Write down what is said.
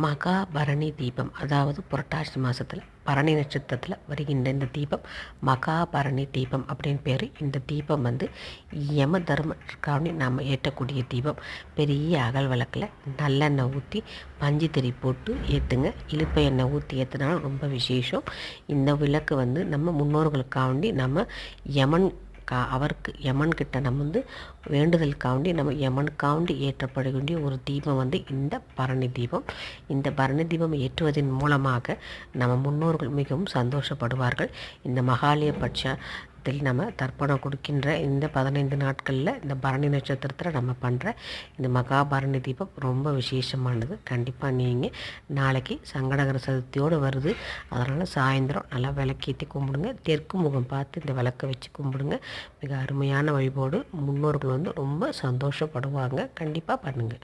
மகாபரணி தீபம், அதாவது புரட்டாசி மாதத்தில் பரணி நட்சத்திரத்தில் வருகின்ற இந்த தீபம் மகாபரணி தீபம் அப்படின்னு பேர். இந்த தீபம் வந்து யம தர்மக்காண்டி நாம் ஏற்றக்கூடிய தீபம். பெரிய அகல் விளக்கில் நல்லெண்ணெய் ஊற்றி பஞ்சு திரி போட்டு ஏற்றுங்க. இழுப்பை எண்ணெய் ஊற்றி ஏற்றினாலும் ரொம்ப விசேஷம். இந்த விளக்கு வந்து நம்ம முன்னோர்களுக்காண்டி நம்ம யமன் அவருக்கு யமன்கிட்ட நம்ம வந்து வேண்டுதலுக்காண்டி நம்ம யமனுக்காண்டி ஏற்றப்படக்கூடிய ஒரு தீபம் வந்து இந்த பரணி தீபம். இந்த பரணி தீபம் ஏற்றுவதன் மூலமாக நம்ம முன்னோர்கள் மிகவும் சந்தோஷப்படுவார்கள். இந்த மகாலய பட்சத்தில் நம்ம தர்ப்பணம் கொடுக்கின்ற இந்த 15 நாட்களில் இந்த பரணி நட்சத்திரத்தில் நம்ம பண்ணுற இந்த மகாபரணி தீபம் ரொம்ப விசேஷமானது. கண்டிப்பாக நீங்கள் நாளைக்கு சங்கடகர சதுர்த்தியோடு வருது. அதனால் சாயந்தரம் நல்லா விளக்கேற்றி கும்பிடுங்க. தெற்கு முகம் பார்த்து இந்த விளக்கை வச்சு கும்பிடுங்க. மிக அருமையான வழிபாடு. முன்னோர்கள் வந்து ரொம்ப சந்தோஷப்படுவாங்க. கண்டிப்பாக பண்ணுங்கள்.